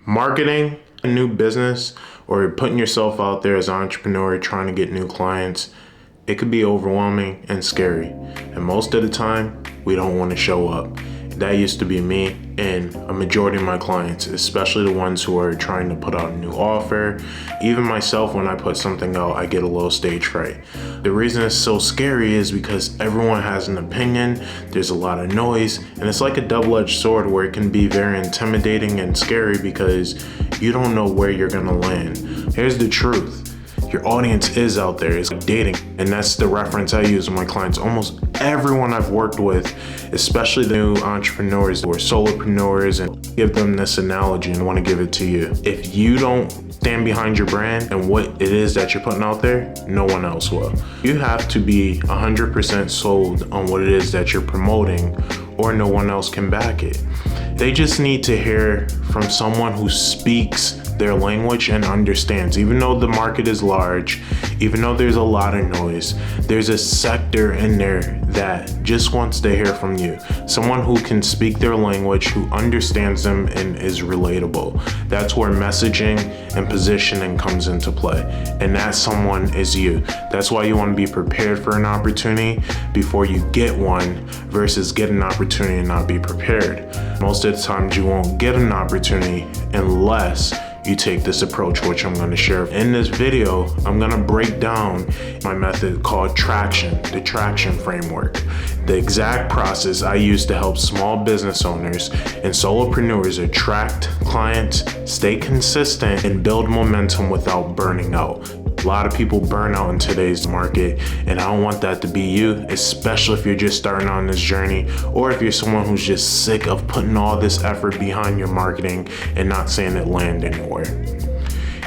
Marketing a new business or putting yourself out there as an entrepreneur trying to get new clients, it could be overwhelming and scary. And most of the time, we don't want to show up. That used to be me and a majority of my clients, especially the ones who are trying to put out a new offer. Even myself, when I put something out, I get a little stage fright. The reason it's so scary is because everyone has an opinion, there's a lot of noise, and it's like a double-edged sword where it can be very intimidating and scary because you don't know where you're gonna land. Here's the truth. Your audience is out there, it's like dating. And that's the reference I use with my clients. Almost everyone I've worked with, especially the new entrepreneurs or solopreneurs, and give them this analogy and want to give it to you. If you don't stand behind your brand and what it is that you're putting out there, no one else will. You have to be 100% sold on what it is that you're promoting, or no one else can back it. They just need to hear from someone who speaks their language and understands. Even though the market is large, even though there's a lot of noise, there's a sector in there that just wants to hear from you. Someone who can speak their language, who understands them and is relatable. That's where messaging and positioning comes into play. And that someone is you. That's why you want to be prepared for an opportunity before you get one versus get an opportunity and not be prepared. Most of the times you won't get an opportunity unless you take this approach, which I'm going to share. In this video, I'm going to break down my method called traction, the traction framework, the exact process I use to help small business owners and solopreneurs attract clients, stay consistent, and build momentum without burning out. A lot of people burn out in today's market, and I don't want that to be you, especially if you're just starting on this journey, or if you're someone who's just sick of putting all this effort behind your marketing and not seeing it land anywhere.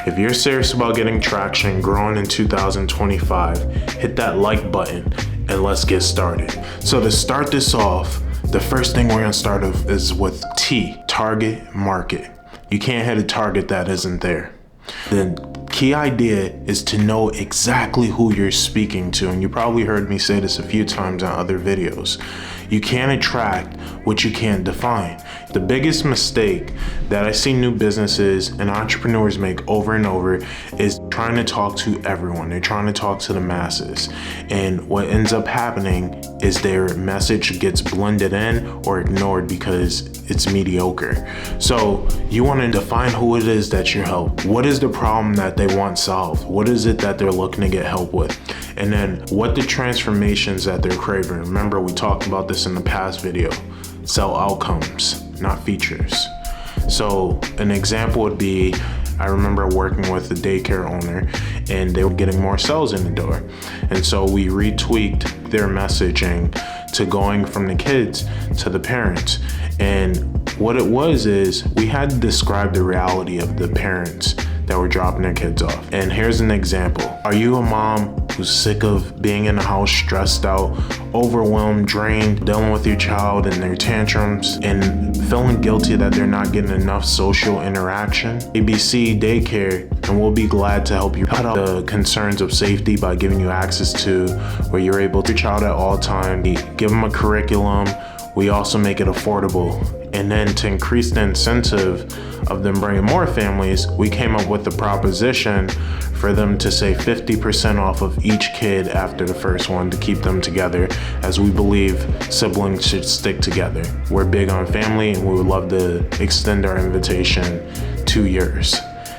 If you're serious about getting traction, growing in 2025, hit that like button and let's get started. So to start this off, the first thing we're gonna start off is with T, target market. You can't hit a target that isn't there. The key idea is to know exactly who you're speaking to, and you probably heard me say this a few times on other videos. You can't attract what you can't define. The biggest mistake that I see new businesses and entrepreneurs make over and over is trying to talk to everyone. They're trying to talk to the masses. And what ends up happening is their message gets blended in or ignored because it's mediocre. So you want to define who it is that you help. What is the problem that they want solved? What is it that they're looking to get help with? And then what the transformations that they're craving. Remember, we talked about this in the past video. Sell outcomes, not features. So an example would be, I remember working with a daycare owner and they were getting more sales in the door. And so we retweaked their messaging to going from the kids to the parents. And what it was is we had to describe the reality of the parents that were dropping their kids off. And here's an example. Are you a mom who's sick of being in the house, stressed out, overwhelmed, drained, dealing with your child and their tantrums and feeling guilty that they're not getting enough social interaction? ABC Daycare, and we'll be glad to help you cut out the concerns of safety by giving you access to where you're able to child at all times, give them a curriculum. We also make it affordable. And then to increase the incentive of them bringing more families, we came up with the proposition for them to save 50% off of each kid after the first one to keep them together, as we believe siblings should stick together. We're big on family and we would love to extend our invitation 2 years.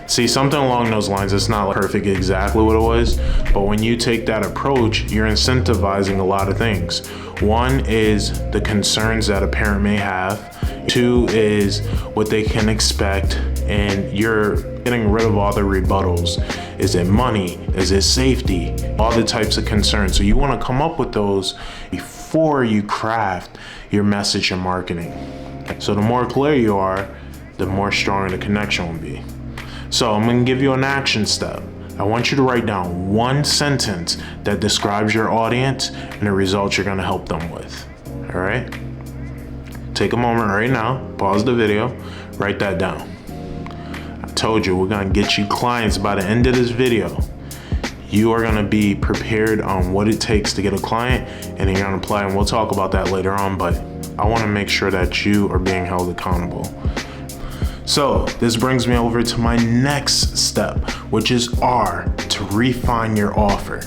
See, something along those lines. It's not perfect exactly what it was, but when you take that approach, you're incentivizing a lot of things. One is the concerns that a parent may have. 2 is what they can expect, and you're getting rid of all the rebuttals. Is it money? Is it safety? All the types of concerns. So you want to come up with those before you craft your message and marketing. So the more clear you are, the more stronger the connection will be. So I'm going to give you an action step. I want you to write down one sentence that describes your audience and the results you're going to help them with. All right? Take a moment right now, pause the video, write that down. I told you we're going to get you clients by the end of this video. You are going to be prepared on what it takes to get a client, and you're going to apply, and we'll talk about that later on, but I want to make sure that you are being held accountable. So this brings me over to my next step, which is R, to refine your offer.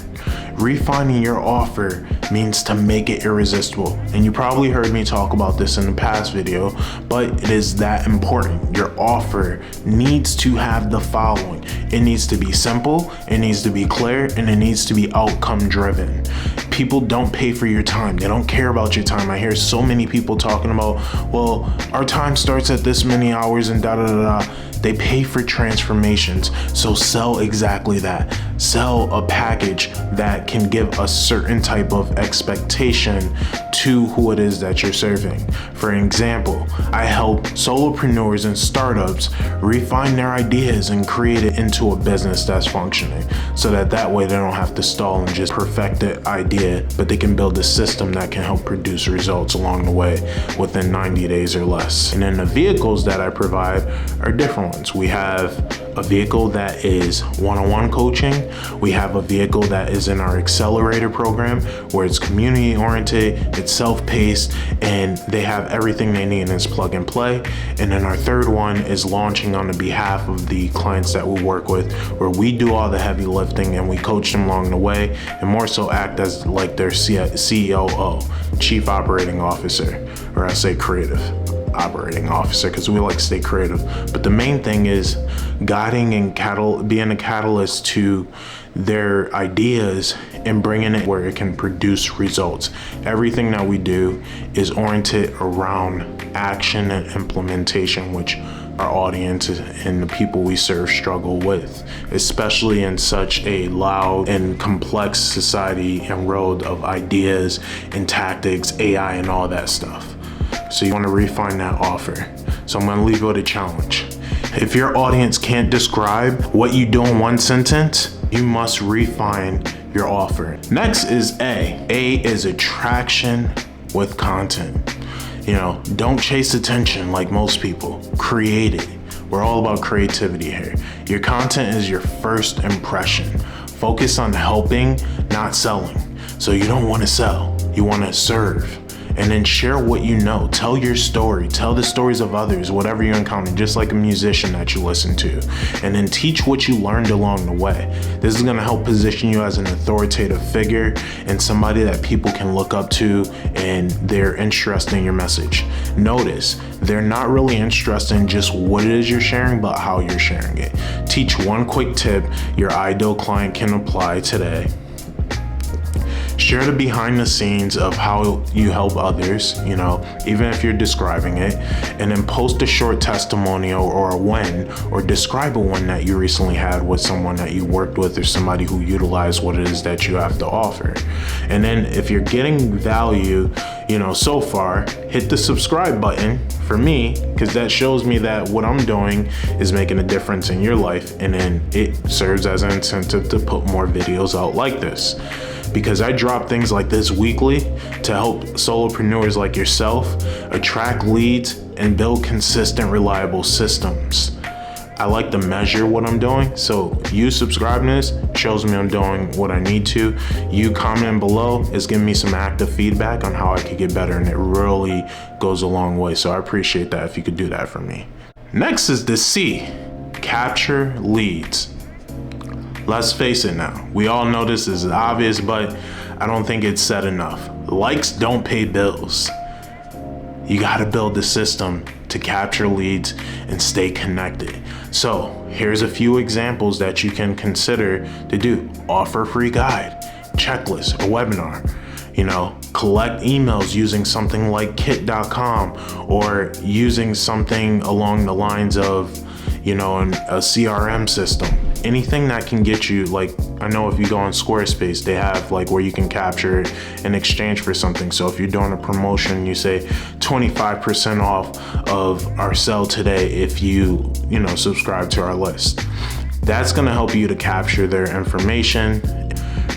Refining your offer means to make it irresistible. And you probably heard me talk about this in the past video, but it is that important. Your offer needs to have the following. It needs to be simple, it needs to be clear, and it needs to be outcome driven. People don't pay for your time. They don't care about your time. I hear so many people talking about, well, our time starts at this many hours and da da da da. They pay for transformations. So sell exactly that. Sell a package that can give a certain type of expectation to who it is that you're serving. For example, I help solopreneurs and startups refine their ideas and create it into a business that's functioning, so that way they don't have to stall and just perfect the idea, but they can build a system that can help produce results along the way within 90 days or less. And then the vehicles that I provide are different ones. We have a vehicle that is one-on-one coaching. We have a vehicle that is in our accelerator program where it's community oriented, it's self-paced, and they have everything they need and it's plug and play. And then our third one is launching on the behalf of the clients that we work with, where we do all the heavy lifting and we coach them along the way, and more so act as like their COO, Chief Operating Officer, or I say creative operating officer, because we like to stay creative. But the main thing is guiding and being a catalyst to their ideas and bringing it where it can produce results. Everything that we do is oriented around action and implementation, which our audience and the people we serve struggle with, especially in such a loud and complex society and road of ideas and tactics, AI and all that stuff. So you want to refine that offer. So I'm going to leave you with a challenge. If your audience can't describe what you do in one sentence, you must refine your offer. Next is A. A is attraction with content. Don't chase attention like most people. Create it. We're all about creativity here. Your content is your first impression. Focus on helping, not selling. So you don't want to sell. You want to serve. And then share what you know. Tell your story. Tell the stories of others, whatever you encounter, just like a musician that you listen to. And then teach what you learned along the way. This is going to help position you as an authoritative figure and somebody that people can look up to, and they're interested in your message. Notice, they're not really interested in just what it is you're sharing, but how you're sharing it. Teach one quick tip your ideal client can apply today. Share the behind the scenes of how you help others, even if you're describing it, and then post a short testimonial or a win, or describe a win that you recently had with someone that you worked with or somebody who utilized what it is that you have to offer. And then if you're getting value, so far, hit the subscribe button for me, because that shows me that what I'm doing is making a difference in your life, and then it serves as an incentive to put more videos out like this. Because I drop things like this weekly to help solopreneurs like yourself attract leads and build consistent, reliable systems. I like to measure what I'm doing, so you subscribing to this shows me I'm doing what I need to. You commenting below is giving me some active feedback on how I could get better, and it really goes a long way. So I appreciate that if you could do that for me. Next is the C, capture leads. Let's face it now. We all know this is obvious, but I don't think it's said enough. Likes don't pay bills. You gotta build the system to capture leads and stay connected. So here's a few examples that you can consider to do. Offer a free guide, checklist, a webinar. Collect emails using something like kit.com, or using something along the lines of, a CRM system. Anything that can get you, like, I know if you go on Squarespace, they have like where you can capture it in exchange for something. So if you're doing a promotion, you say 25% off of our sale today if you subscribe to our list. That's gonna help you to capture their information.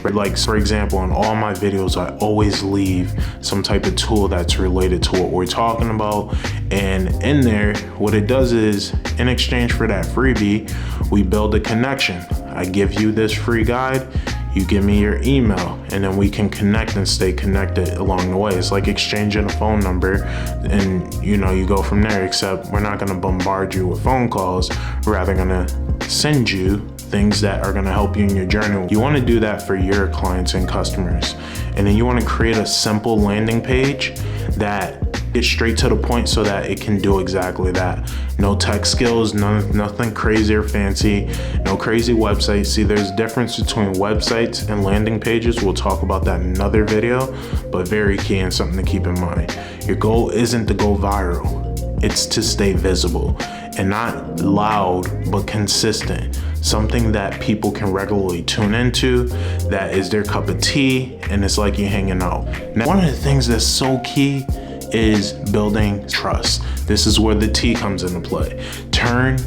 Like, for example, in all my videos, I always leave some type of tool that's related to what we're talking about. And in there, what it does is, in exchange for that freebie, we build a connection. I give you this free guide, You give me your email, and then we can connect and stay connected along the way. It's like exchanging a phone number, and you go from there, except we're not gonna bombard you with phone calls. We're rather gonna send you things that are gonna help you in your journey. You wanna do that for your clients and customers. And then you wanna create a simple landing page that gets straight to the point so that it can do exactly that. No tech skills, nothing crazy or fancy, no crazy websites. See, there's a difference between websites and landing pages. We'll talk about that in another video, but very key and something to keep in mind. Your goal isn't to go viral. It's to stay visible, and not loud, but consistent. Something that people can regularly tune into, that is their cup of tea, and it's like you hanging out. Now, one of the things that's so key is building trust. This is where the T comes into play. Turn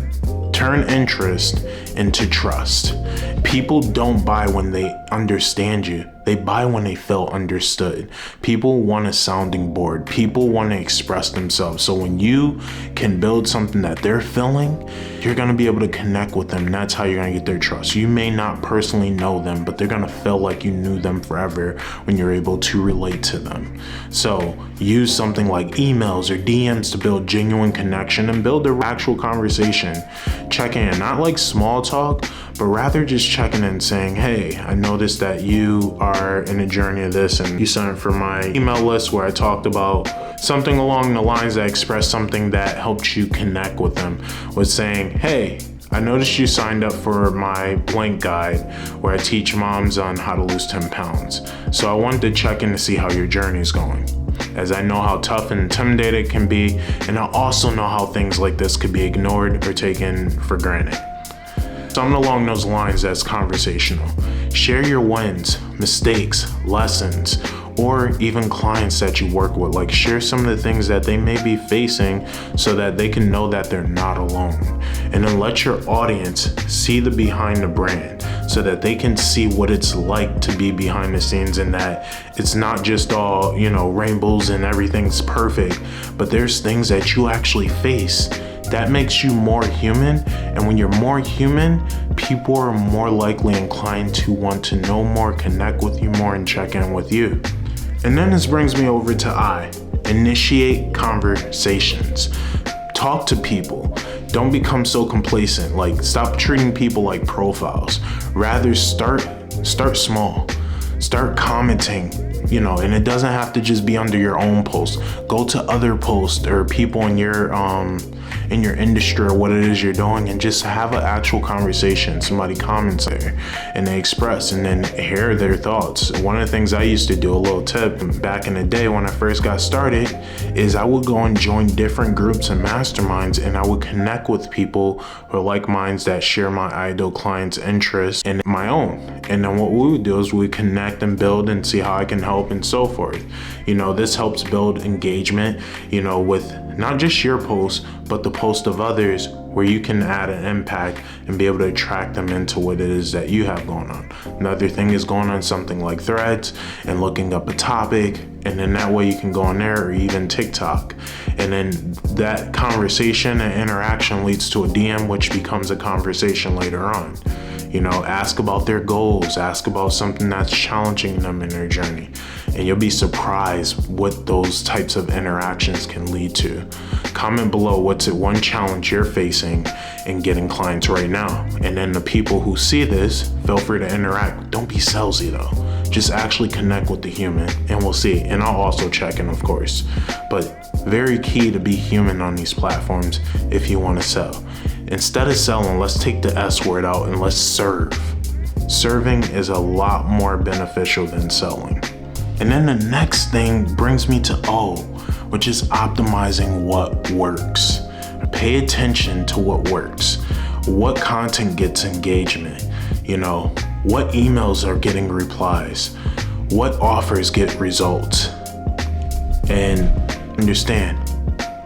interest into trust. People don't buy when they understand you. They buy when they feel understood. People want a sounding board. People want to express themselves. So when you can build something that they're feeling, you're going to be able to connect with them. And that's how you're going to get their trust. You may not personally know them, but they're going to feel like you knew them forever when you're able to relate to them. So use something like emails or DMs to build genuine connection and build an actual conversation. Check in, not like small talk, but rather just checking in saying, hey, I noticed that you are in a journey of this, and you signed up for my email list where I talked about something along the lines that expressed something that helped you connect with them, was saying, hey, I noticed you signed up for my blank guide where I teach moms on how to lose 10 pounds. So I wanted to check in to see how your journey is going, as I know how tough and intimidating it can be, and I also know how things like this could be ignored or taken for granted. Something along those lines that's conversational. Share your wins, mistakes, lessons, or even clients that you work with. Like, share some of the things that they may be facing so that they can know that they're not alone. And then let your audience see the behind the brand so that they can see what it's like to be behind the scenes, and that it's not just all, rainbows and everything's perfect, but there's things that you actually face. That makes you more human, and when you're more human, people are more likely inclined to want to know more, connect with you more, and check in with you. And then this brings me over to I. Initiate conversations. Talk to people. Don't become so complacent. Like, stop treating people like profiles. Rather, start small. Start commenting, and it doesn't have to just be under your own post. Go to other posts or people in your industry or what it is you're doing, and just have an actual conversation. Somebody comments there and they express, and then hear their thoughts. One of the things I used to do, a little tip back in the day when I first got started, is I would go and join different groups and masterminds, and I would connect with people who are like minds that share my ideal clients' interests and my own. And then what we would do is we connect and build and see how I can help and so forth. This helps build engagement, with not just your posts, but the post of others, where you can add an impact and be able to attract them into what it is that you have going on. Another thing is going on something like Threads and looking up a topic, and then that way you can go on there, or even TikTok. And then that conversation and interaction leads to a DM, which becomes a conversation later on. Ask about their goals, ask about something that's challenging them in their journey. And you'll be surprised what those types of interactions can lead to. Comment below, what's one challenge you're facing in getting clients right now? And then the people who see this, feel free to interact. Don't be salesy though. Just actually connect with the human, and we'll see. And I'll also check in, of course. But very key to be human on these platforms if you want to sell. Instead of selling, let's take the S word out and let's serve. Serving is a lot more beneficial than selling. And then the next thing brings me to O, which is optimizing what works. Pay attention to what works. What content gets engagement? What emails are getting replies? What offers get results? And understand,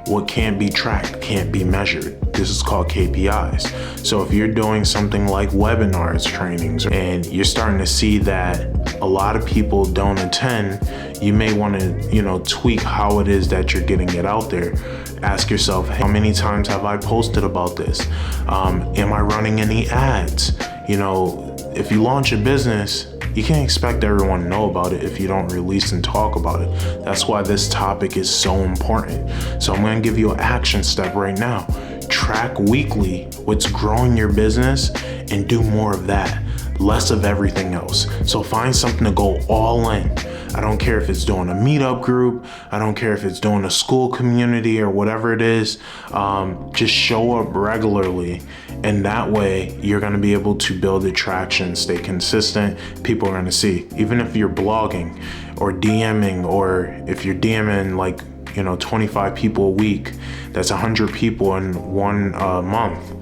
what can't be tracked can't be measured. This is called KPIs. So if you're doing something like webinars, trainings, and you're starting to see that a lot of people don't attend, you may want to, tweak how it is that you're getting it out there. Ask yourself, how many times have I posted about this? Am I running any ads? If you launch a business, You can't expect everyone to know about it if you don't release and talk about it. That's why this topic is so important. So I'm gonna give you an action step right now. Track weekly what's growing your business and do more of that, less of everything else. So find something to go all in. I don't care if it's doing a meetup group. I don't care if it's doing a school community or whatever it is. Just show up regularly. And that way you're going to be able to build attraction, stay consistent. People are going to see, even if you're blogging or DMing, or if you're DMing like, 25 people a week, that's 100 people in one month.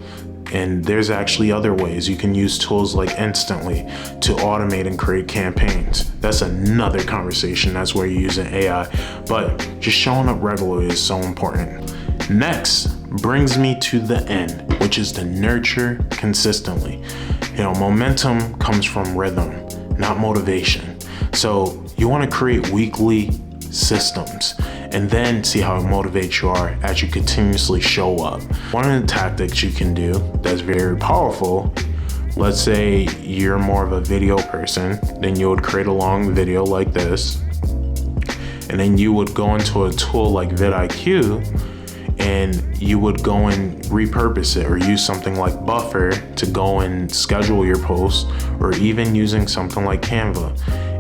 And there's actually other ways. You can use tools like Instantly to automate and create campaigns. That's another conversation. That's where you're using AI. But just showing up regularly is so important. Next brings me to the end, which is to nurture consistently. Momentum comes from rhythm, not motivation. So you want to create weekly systems and then see how motivated you are as you continuously show up. One of the tactics you can do that's very powerful, let's say you're more of a video person, then you would create a long video like this, and then you would go into a tool like vidIQ and you would go and repurpose it, or use something like Buffer to go and schedule your posts, or even using something like Canva.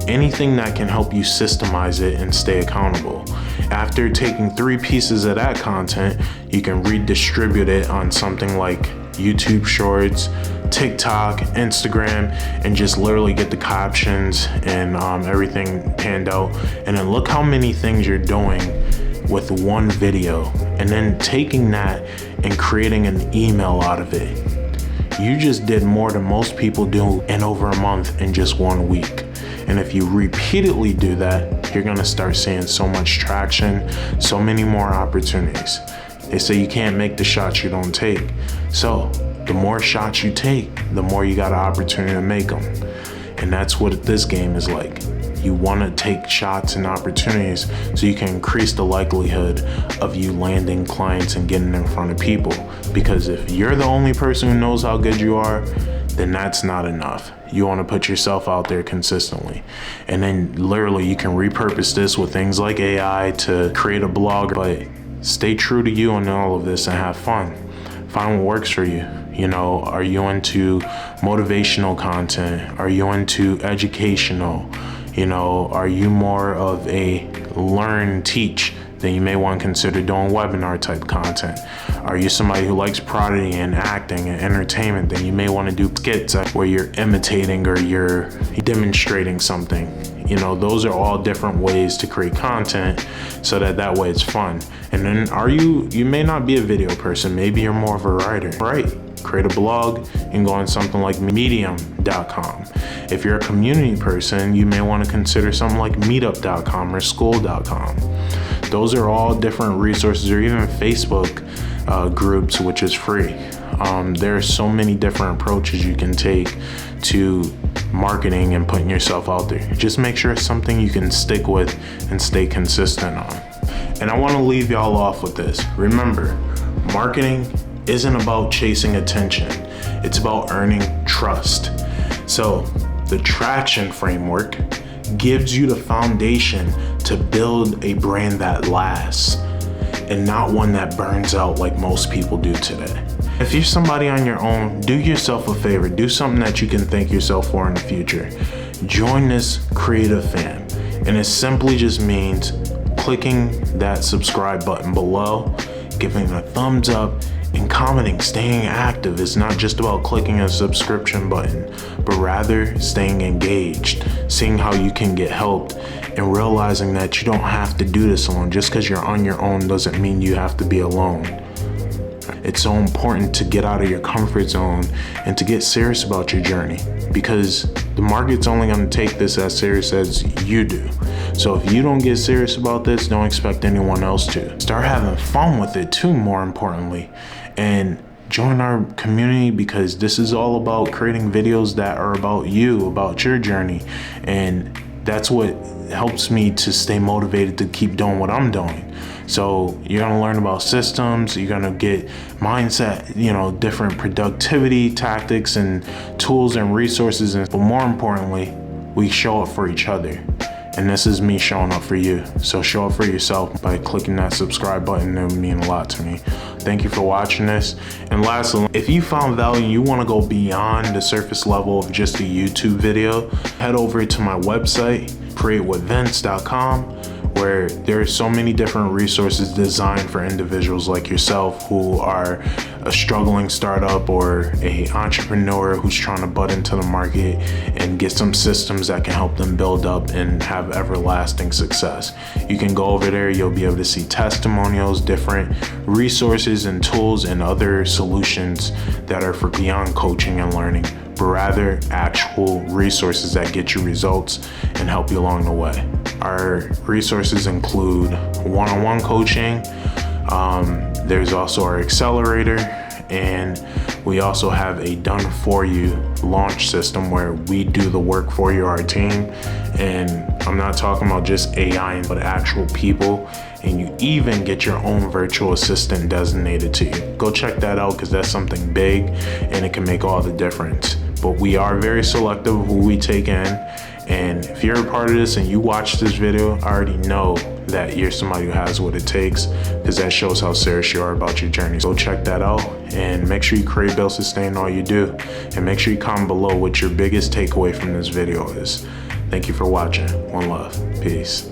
Anything that can help you systemize it and stay accountable. After taking 3 pieces of that content, you can redistribute it on something like YouTube Shorts, TikTok, Instagram, and just literally get the captions and everything panned out. And then look how many things you're doing with one video, and then taking that and creating an email out of it. You just did more than most people do in over a month in just 1 week. And if you repeatedly do that, you're gonna start seeing so much traction, so many more opportunities. They say you can't make the shots you don't take. So the more shots you take, the more you got an opportunity to make them. And that's what this game is like. You wanna take shots and opportunities so you can increase the likelihood of you landing clients and getting in front of people. Because if you're the only person who knows how good you are, then that's not enough. You want to put yourself out there consistently. And then literally you can repurpose this with things like AI to create a blog, but stay true to you in all of this and have fun. Find what works for you. Are you into motivational content? Are you into educational? Are you more of a learn, teach? Then you may want to consider doing webinar type content. Are you somebody who likes parody and acting and entertainment? Then you may want to do skits where you're imitating or you're demonstrating something. Those are all different ways to create content so that way it's fun. And then you may not be a video person. Maybe you're more of a writer, right? Create a blog and go on something like medium.com. If you're a community person, you may want to consider something like meetup.com or school.com. Those are all different resources, or even Facebook groups, which is free. There are so many different approaches you can take to marketing and putting yourself out there. Just make sure it's something you can stick with and stay consistent on. And I want to leave y'all off with this. Remember, marketing isn't about chasing attention. It's about earning trust. So the traction framework gives you the foundation to build a brand that lasts and not one that burns out like most people do today. If you're somebody on your own, do yourself a favor. Do something that you can thank yourself for in the future. Join this creative fam. And it simply just means clicking that subscribe button below, giving a thumbs up, and commenting. Staying active is not just about clicking a subscription button, but rather staying engaged, seeing how you can get helped, and realizing that you don't have to do this alone. Just because you're on your own doesn't mean you have to be alone. It's so important to get out of your comfort zone and to get serious about your journey, because the market's only going to take this as serious as you do. So if you don't get serious about this, don't expect anyone else to. Start having fun with it too, more importantly, and join our community, because this is all about creating videos that are about you, about your journey. And that's what helps me to stay motivated to keep doing what I'm doing. So you're gonna learn about systems, you're gonna get mindset, different productivity tactics and tools and resources, but more importantly, we show up for each other. And this is me showing up for you. So show up for yourself by clicking that subscribe button. It would mean a lot to me. Thank you for watching this. And lastly, if you found value and you want to go beyond the surface level of just a YouTube video, head over to my website, createwithvince.com, where there are so many different resources designed for individuals like yourself who are a struggling startup or a entrepreneur who's trying to butt into the market and get some systems that can help them build up and have everlasting success. You can go over there, you'll be able to see testimonials, different resources and tools and other solutions that are for beyond coaching and learning, but rather actual resources that get you results and help you along the way. Our resources include one-on-one coaching. There's also our accelerator, and we also have a done for you launch system where we do the work for you, our team. And I'm not talking about just AI, but actual people. And you even get your own virtual assistant designated to you. Go check that out, because that's something big and it can make all the difference. But we are very selective of who we take in. And if you're a part of this and you watch this video, I already know that you're somebody who has what it takes, because that shows how serious you are about your journey. So check that out and make sure you create, build, sustain all you do. And make sure you comment below what your biggest takeaway from this video is. Thank you for watching. One love. Peace.